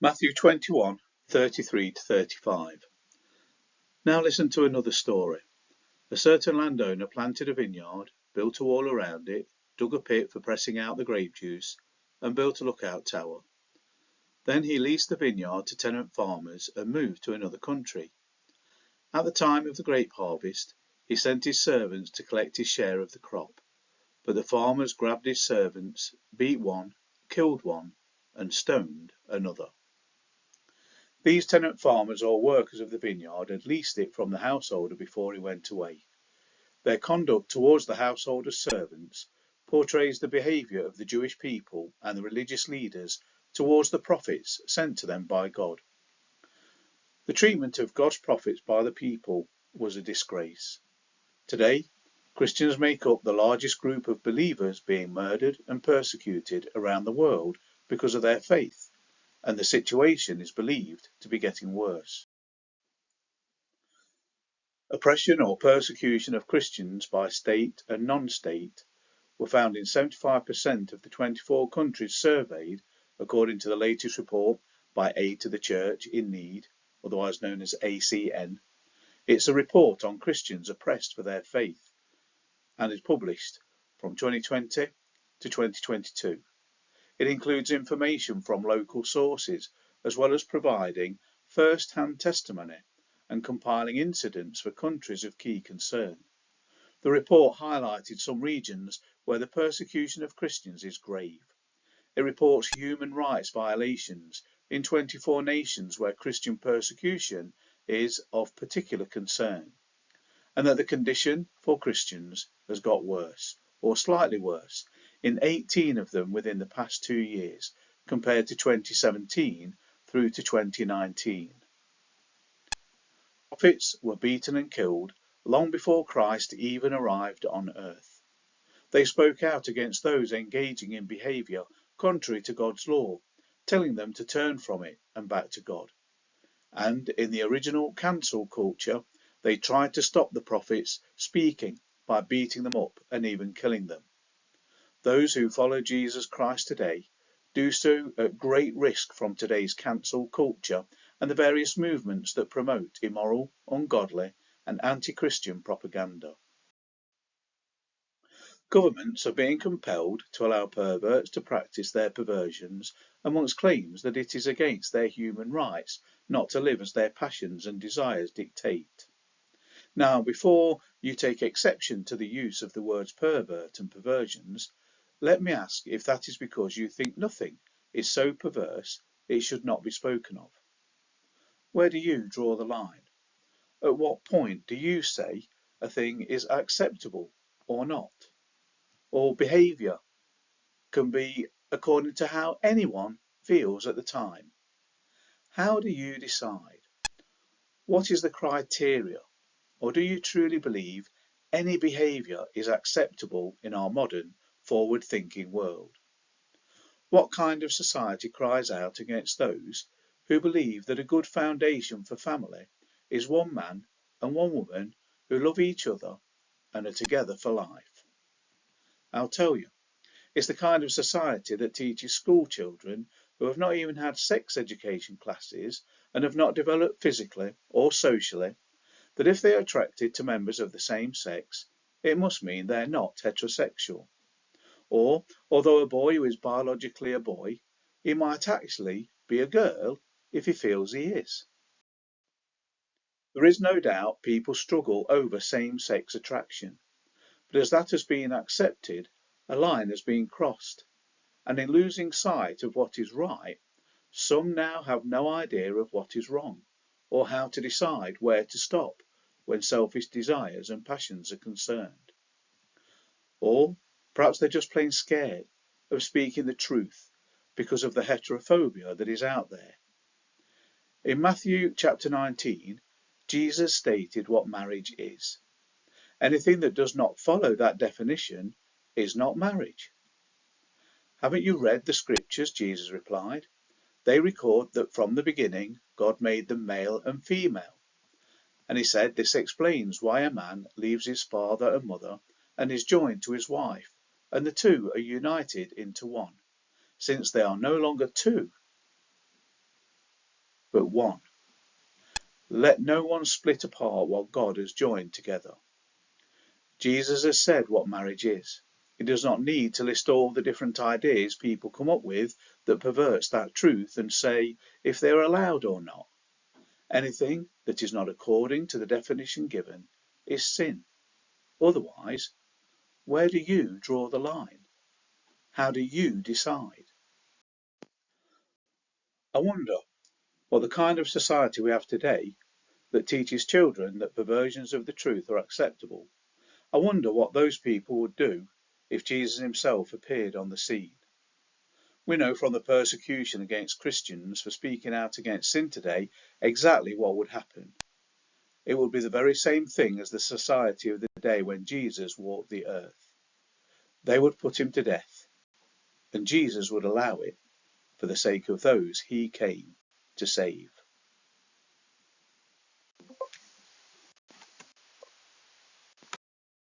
Matthew 21:33-35. Now listen to another story. A certain landowner planted a vineyard, built a wall around it, dug a pit for pressing out the grape juice, and built a lookout tower. Then he leased the vineyard to tenant farmers and moved to another country. At the time of the grape harvest, he sent his servants to collect his share of the crop, but the farmers grabbed his servants, beat one, killed one, and stoned another. These tenant farmers or workers of the vineyard had leased it from the householder before he went away. Their conduct towards the householder's servants portrays the behaviour of the Jewish people and the religious leaders towards the prophets sent to them by God. The treatment of God's prophets by the people was a disgrace. Today, Christians make up the largest group of believers being murdered and persecuted around the world because of their faith, and the situation is believed to be getting worse. Oppression or persecution of Christians by state and non-state were found in 75% of the 24 countries surveyed, according to the latest report by Aid to the Church in Need, otherwise known as ACN. It's a report on Christians oppressed for their faith and is published from 2020 to 2022. It includes information from local sources as well as providing first-hand testimony and compiling incidents for countries of key concern. The report highlighted some regions where the persecution of Christians is grave. It reports human rights violations in 24 nations where Christian persecution is of particular concern, and that the condition for Christians has got worse, or slightly worse, in 18 of them within the past 2 years, compared to 2017 through to 2019. Prophets were beaten and killed long before Christ even arrived on earth. They spoke out against those engaging in behaviour contrary to God's law, telling them to turn from it and back to God. And in the original cancel culture, they tried to stop the prophets speaking by beating them up and even killing them. Those who follow Jesus Christ today do so at great risk from today's cancel culture and the various movements that promote immoral, ungodly and anti-Christian propaganda. Governments are being compelled to allow perverts to practice their perversions amongst claims that it is against their human rights not to live as their passions and desires dictate. Now, before you take exception to the use of the words pervert and perversions, let me ask if that is because you think nothing is so perverse it should not be spoken of. Where do you draw the line? At what point do you say a thing is acceptable or not? Or behaviour can be according to how anyone feels at the time? How do you decide? What is the criteria? Or do you truly believe any behaviour is acceptable in our modern, forward-thinking world? What kind of society cries out against those who believe that a good foundation for family is one man and one woman who love each other and are together for life? I'll tell you, it's the kind of society that teaches school children who have not even had sex education classes and have not developed physically or socially that if they are attracted to members of the same sex, it must mean they're not heterosexual. Or, although a boy who is biologically a boy, he might actually be a girl if he feels he is. There is no doubt people struggle over same-sex attraction, but as that has been accepted, a line has been crossed, and in losing sight of what is right, some now have no idea of what is wrong, or how to decide where to stop when selfish desires and passions are concerned. Or perhaps they're just plain scared of speaking the truth because of the heterophobia that is out there. In Matthew chapter 19, Jesus stated what marriage is. Anything that does not follow that definition is not marriage. Haven't you read the scriptures? Jesus replied. They record that from the beginning God made them male and female. And he said this explains why a man leaves his father and mother and is joined to his wife, and the two are united into one, since they are no longer two. but one. Let no one split apart what God has joined together. Jesus has said what marriage is. He does not need to list all the different ideas people come up with that perverts that truth and say if they are allowed or not. Anything that is not according to the definition given is sin. Otherwise, where do you draw the line? How do you decide? I wonder what the kind of society we have today that teaches children that perversions of the truth are acceptable. I wonder what those people would do if Jesus himself appeared on the scene. We know from the persecution against Christians for speaking out against sin today exactly what would happen. It would be the very same thing as the society of the day when Jesus walked the earth. They would put him to death, and Jesus would allow it for the sake of those he came to save.